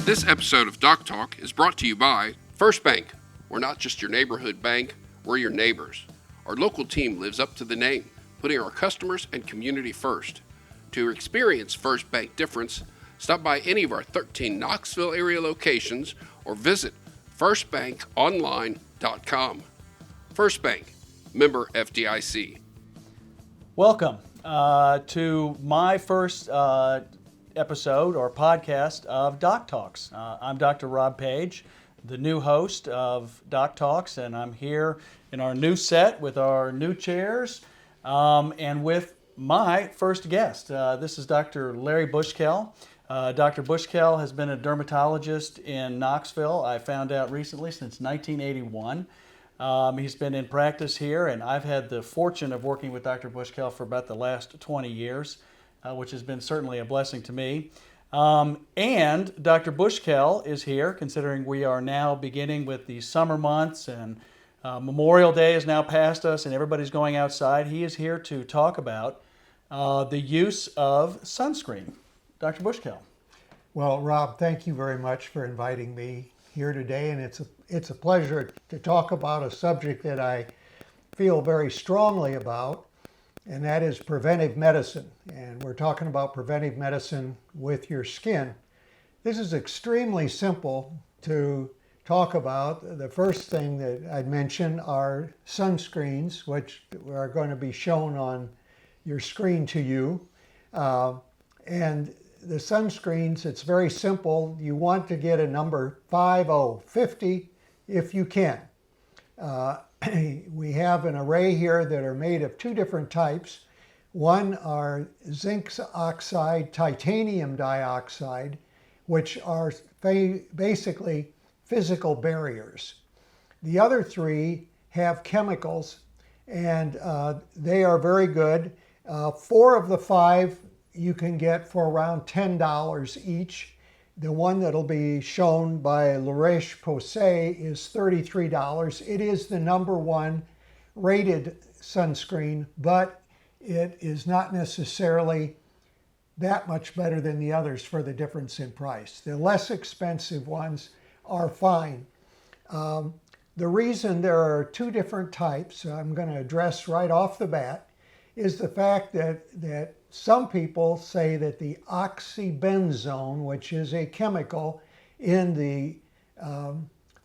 This episode of Doc Talk is brought to you by First Bank. We're not just your neighborhood bank, we're your neighbors. Our local team lives up to the name, putting our customers and community first. To experience First Bank difference, stop by any of our 13 Knoxville area locations or visit firstbankonline.com. First Bank, member FDIC. Welcome to my first episode or podcast of Doc Talks. I'm Dr. Rob Page, the new host of Doc Talks, and I'm here in our new set with our new chairs and with my first guest. This is Dr. Larry Bushkel. Dr. Bushkel has been a dermatologist in Knoxville, I found out recently, since 1981. He's been in practice here, and I've had the fortune of working with Dr. Bushkel for about the last 20 years. Which has been certainly a blessing to me. And Dr. Bushkel is here, considering we are now beginning with the summer months and Memorial Day is now past us and everybody's going outside. He is here to talk about the use of sunscreen. Dr. Bushkel. Well, Rob, thank you very much for inviting me here today, and it's a pleasure to talk about a subject that I feel very strongly about, and that is preventive medicine. And we're talking about preventive medicine with your skin. This is extremely simple to talk about. The first thing that I'd mention are sunscreens, which are going to be shown on your screen to you. And the sunscreens, it's very simple. You want to get a number 50 if you can. We have an array here that are made of two different types. One are zinc oxide, titanium dioxide, which are basically physical barriers. The other three have chemicals, and they are very good. 4 of the 5 you can get for around $10 each. The one that'll be shown by La Roche-Posay is $33. It is the number 1 rated sunscreen, but it is not necessarily that much better than the others for the difference in price. The less expensive ones are fine. The reason there are 2 different types, I'm going to address right off the bat, is the fact that some people say that the oxybenzone, which is a chemical in the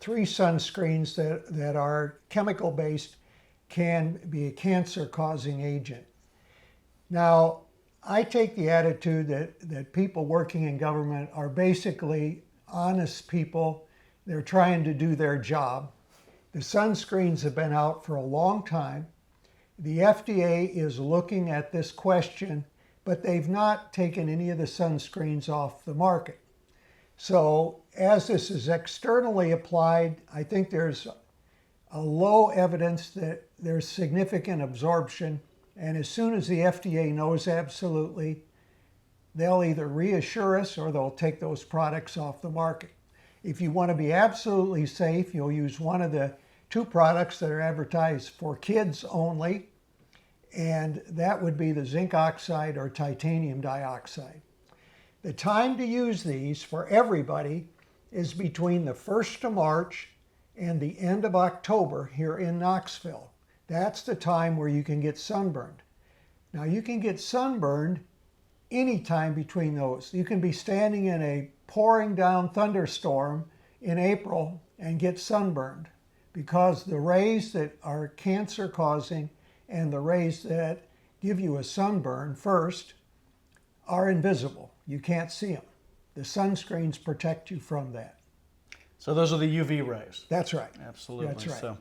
3 sunscreens that are chemical based, can be a cancer causing agent. Now, I take the attitude that people working in government are basically honest people. They're trying to do their job. The sunscreens have been out for a long time. The FDA is looking at this question, but they've not taken any of the sunscreens off the market. So as this is externally applied, I think there's a low evidence that there's significant absorption. And as soon as the FDA knows absolutely, they'll either reassure us or they'll take those products off the market. If you want to be absolutely safe, you'll use one of the 2 products that are advertised for kids only, and that would be the zinc oxide or titanium dioxide. The time to use these for everybody is between the 1st of March and the end of October here in Knoxville. That's the time where you can get sunburned. Now, you can get sunburned anytime between those. You can be standing in a pouring down thunderstorm in April and get sunburned, because the rays that are cancer causing and the rays that give you a sunburn first are invisible. You can't see them. The sunscreens protect you from that. So those are the UV rays. That's right. Absolutely. That's right.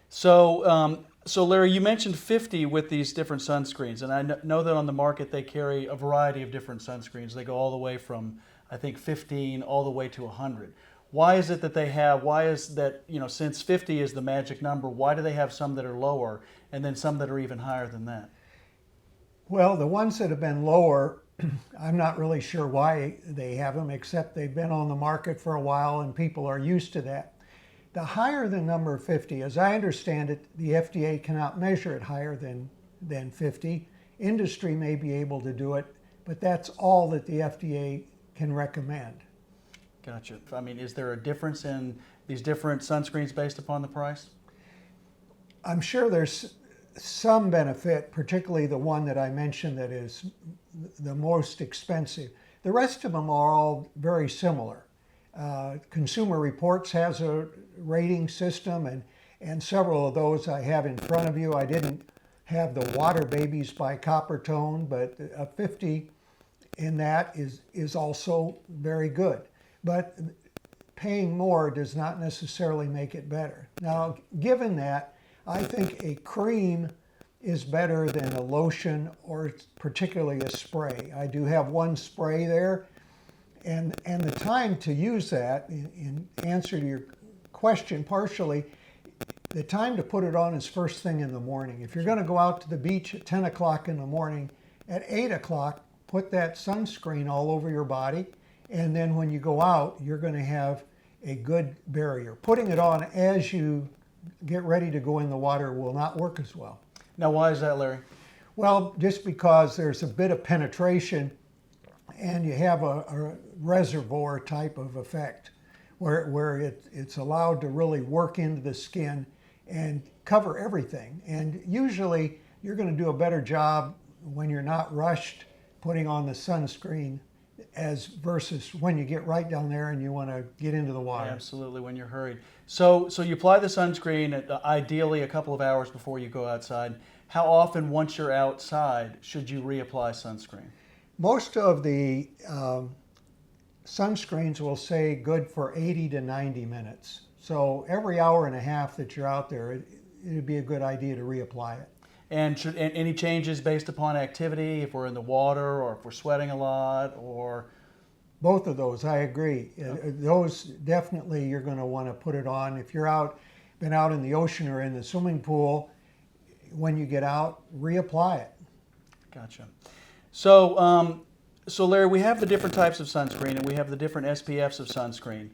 So Larry, you mentioned 50 with these different sunscreens, and I know that on the market they carry a variety of different sunscreens. They go all the way from, I think, 15 all the way to 100. Why is it that they have, why is that, since 50 is the magic number, why do they have some that are lower and then some that are even higher than that? Well, the ones that have been lower, I'm not really sure why they have them, except they've been on the market for a while and people are used to that. The higher the number 50, as I understand it, the FDA cannot measure it higher than 50. Industry may be able to do it, but that's all that the FDA can recommend. Gotcha. I mean, is there a difference in these different sunscreens based upon the price? I'm sure there's some benefit, particularly the one that I mentioned that is the most expensive. The rest of them are all very similar. Consumer Reports has a rating system, and several of those I have in front of you. I didn't have the Water Babies by Coppertone, but a 50 in that is also very good. But paying more does not necessarily make it better. Now, given that, I think a cream is better than a lotion or particularly a spray. I do have one spray there, and the time to use that, in answer to your question partially, the time to put it on is first thing in the morning. If you're going to go out to the beach at 10 o'clock in the morning, at 8 o'clock, put that sunscreen all over your body, and then when you go out, you're going to have a good barrier. Putting it on as you get ready to go in the water will not work as well. Now, why is that, Larry? Well, just because there's a bit of penetration and you have a reservoir type of effect where it's allowed to really work into the skin and cover everything. And usually you're going to do a better job when you're not rushed putting on the sunscreen as versus when you get right down there and you want to get into the water. Absolutely, when you're hurried. So you apply the sunscreen ideally a couple of hours before you go outside. How often, once you're outside, should you reapply sunscreen? Most of the sunscreens will say good for 80 to 90 minutes. So every hour and a half that you're out there, it'd be a good idea to reapply it. And any changes based upon activity, if we're in the water or if we're sweating a lot, or? Both of those, I agree. Okay. Those definitely you're going to want to put it on. If you're been out in the ocean or in the swimming pool, when you get out, reapply it. Gotcha. So, Larry, we have the different types of sunscreen and we have the different SPFs of sunscreen.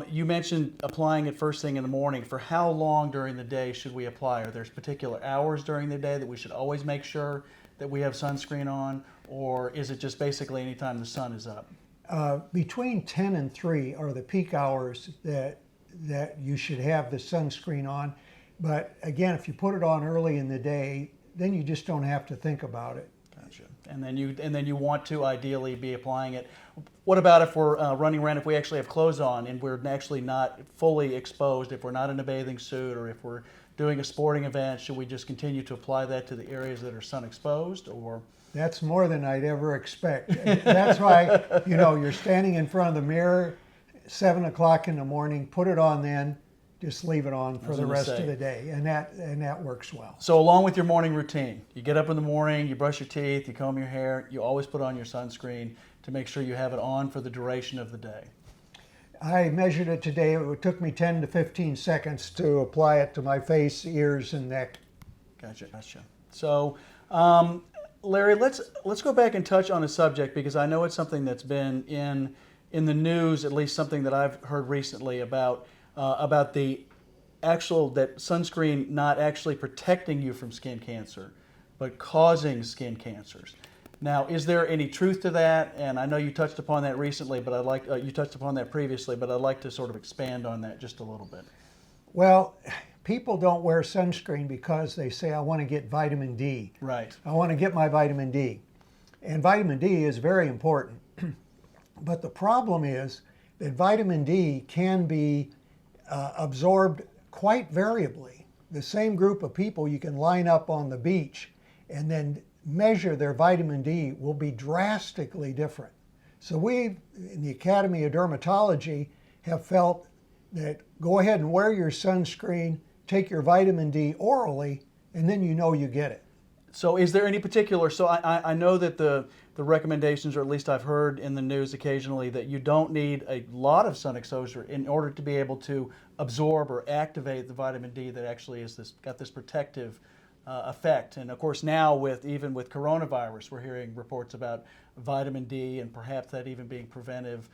You mentioned applying it first thing in the morning. For how long during the day should we apply? Are there particular hours during the day that we should always make sure that we have sunscreen on, or is it just basically anytime the sun is up? Between 10 and 3 are the peak hours that you should have the sunscreen on. But again, if you put it on early in the day, then you just don't have to think about it. Gotcha. And then you want to ideally be applying it. What about if we're running around, if we actually have clothes on and we're actually not fully exposed, if we're not in a bathing suit or if we're doing a sporting event, should we just continue to apply that to the areas that are sun exposed, or? That's more than I'd ever expect. That's why, you're standing in front of the mirror, 7 o'clock in the morning, put it on then, just leave it on for the rest of the day, and that works well. So along with your morning routine, you get up in the morning, you brush your teeth, you comb your hair, you always put on your sunscreen to make sure you have it on for the duration of the day. I measured it today. It took me 10 to 15 seconds to apply it to my face, ears, and neck. Gotcha. So, Larry, let's go back and touch on a subject, because I know it's something that's been in the news, at least something that I've heard recently about the actual, that sunscreen not actually protecting you from skin cancer, but causing skin cancers. Now, is there any truth to that? And I know you touched upon that recently, but you touched upon that previously, but I'd like to sort of expand on that just a little bit. Well, people don't wear sunscreen because they say, I want to get vitamin D. Right. I want to get my vitamin D. And vitamin D is very important. But the problem is that vitamin D can be absorbed quite variably. The same group of people you can line up on the beach and then measure their vitamin D will be drastically different. So we, in the Academy of Dermatology, have felt that go ahead and wear your sunscreen, take your vitamin D orally, and then you know you get it. So is there any particular, so I know that the recommendations, or at least I've heard in the news occasionally, that you don't need a lot of sun exposure in order to be able to absorb or activate the vitamin D that actually is got this protective effect. And of course now even with coronavirus, we're hearing reports about vitamin D and perhaps that even being preventive.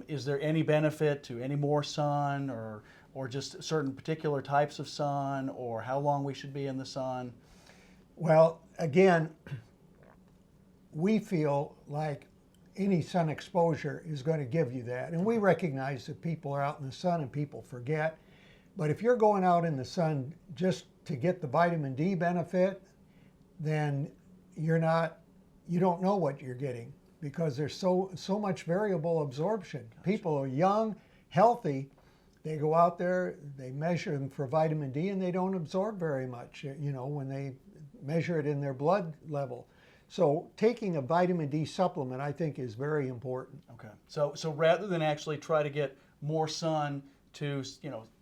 Is there any benefit to any more sun, or just certain particular types of sun, or how long we should be in the sun? Well, again, we feel like any sun exposure is going to give you that. And we recognize that people are out in the sun and people forget. But if you're going out in the sun just to get the vitamin D benefit, then you don't know what you're getting, because there's so much variable absorption. People are young, healthy, they go out there, they measure them for vitamin D and they don't absorb very much, when they measure it in their blood level. So taking a vitamin D supplement, I think, is very important. Okay. So rather than actually try to get more sun to,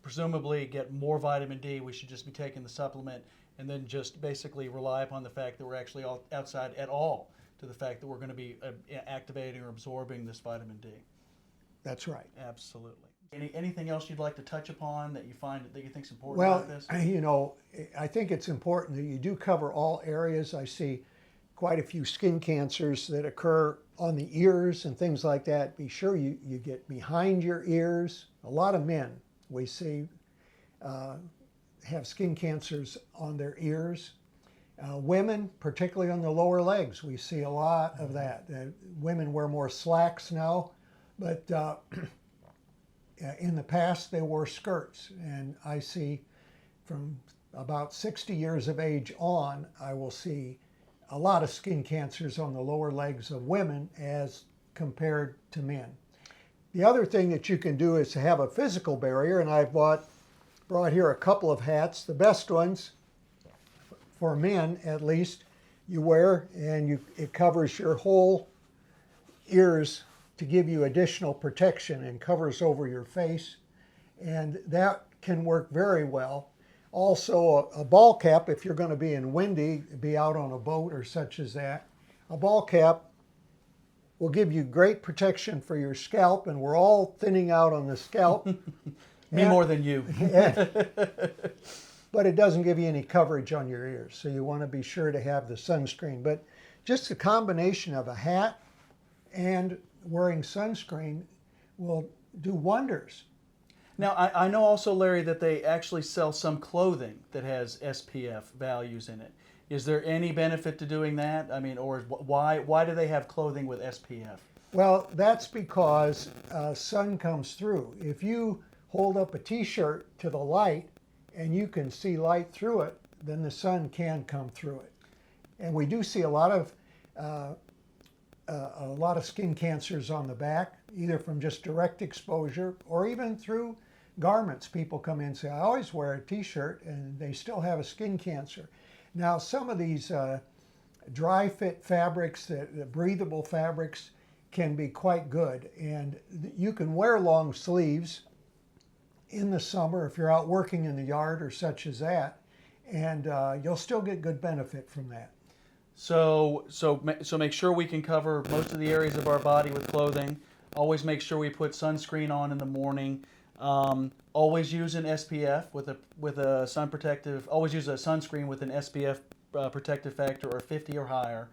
presumably get more vitamin D, we should just be taking the supplement and then just basically rely upon the fact that we're actually outside at all, to the fact that we're going to be activating or absorbing this vitamin D. That's right. Absolutely. Anything else you'd like to touch upon that you find that you think is important Well, about this? I think it's important that you do cover all areas. I see quite a few skin cancers that occur on the ears and things like that. Be sure you get behind your ears. A lot of men we see have skin cancers on their ears. Women, particularly on the lower legs, we see a lot of that. Women wear more slacks now, but in the past they wore skirts. And I see from about 60 years of age on, I will see a lot of skin cancers on the lower legs of women as compared to men. The other thing that you can do is to have a physical barrier, and I've brought here a couple of hats. The best ones, for men at least, you wear, and it covers your whole ears to give you additional protection and covers over your face, and that can work very well. Also, a ball cap, if you're going to be be out on a boat or such as that, a ball cap will give you great protection for your scalp, and we're all thinning out on the scalp. Me more than you. But it doesn't give you any coverage on your ears, so you want to be sure to have the sunscreen. But just a combination of a hat and wearing sunscreen will do wonders. Now, I know also, Larry, that they actually sell some clothing that has SPF values in it. Is there any benefit to doing that? I mean, or why do they have clothing with SPF? Well, that's because sun comes through. If you hold up a t-shirt to the light and you can see light through it, then the sun can come through it. And we do see a lot of skin cancers on the back, either from just direct exposure or even through garments. People come in and say, I always wear a t-shirt, and they still have a skin cancer. Now, some of these dry fit fabrics, the breathable fabrics, can be quite good. And you can wear long sleeves in the summer if you're out working in the yard or such as that, and you'll still get good benefit from that. So make sure we can cover most of the areas of our body with clothing. Always make sure we put sunscreen on in the morning. Always use an SPF with a sun protective. Always use a sunscreen with an SPF protective factor or 50 or higher.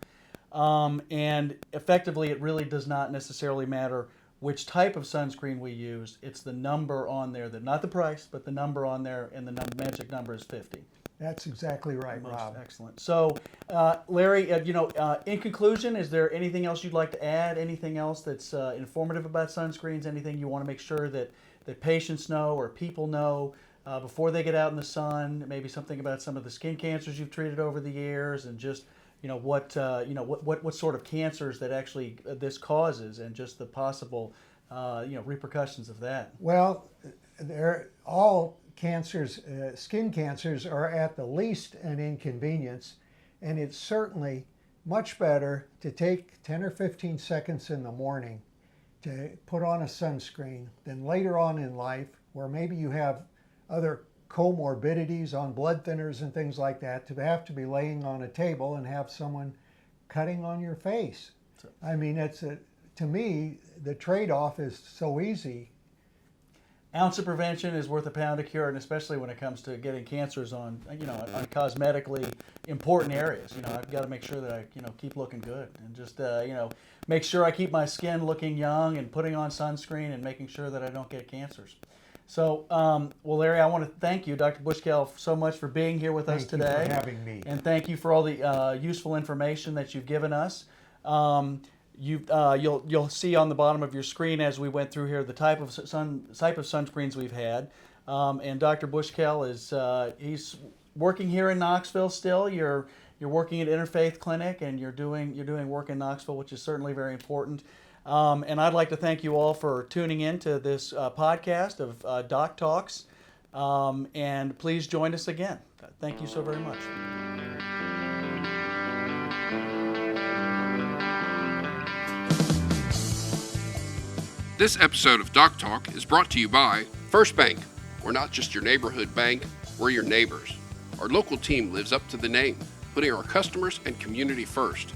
And effectively, it really does not necessarily matter which type of sunscreen we use. It's the number on there, not the price, but the number on there, and the magic number is 50. That's exactly right, Rob. Excellent. So, Larry, in conclusion, is there anything else you'd like to add? Anything else that's informative about sunscreens? Anything you want to make sure that patients know or people know before they get out in the sun? Maybe something about some of the skin cancers you've treated over the years, and just what sort of cancers that actually this causes, and just the possible repercussions of that. Well, all cancers, skin cancers, are at the least an inconvenience, and it's certainly much better to take 10 or 15 seconds in the morning to put on a sunscreen than later on in life, where maybe you have other comorbidities on blood thinners and things like that, to have to be laying on a table and have someone cutting on your face. I mean, to me, the trade-off is so easy. Ounce of prevention is worth a pound of cure, and especially when it comes to getting cancers on cosmetically important areas. I've got to make sure that I keep looking good, and just make sure I keep my skin looking young, and putting on sunscreen, and making sure that I don't get cancers. So, well, Larry, I want to thank you, Dr. Bushkell, so much for being here with us today. Thank you for having me. And thank you for all the useful information that you've given us. You'll see on the bottom of your screen as we went through here the type of sunscreens we've had, and Dr. Bushkell is he's working here in Knoxville still. You're working at Interfaith Clinic, and you're doing work in Knoxville, which is certainly very important. And I'd like to thank you all for tuning in to this podcast of Doc Talks, and please join us again. Thank you so very much. This episode of Doc Talk is brought to you by First Bank. We're not just your neighborhood bank, we're your neighbors. Our local team lives up to the name, putting our customers and community first.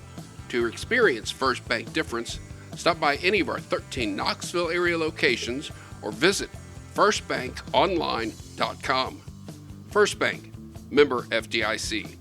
To experience First Bank difference, stop by any of our 13 Knoxville area locations or visit firstbankonline.com. First Bank, member FDIC.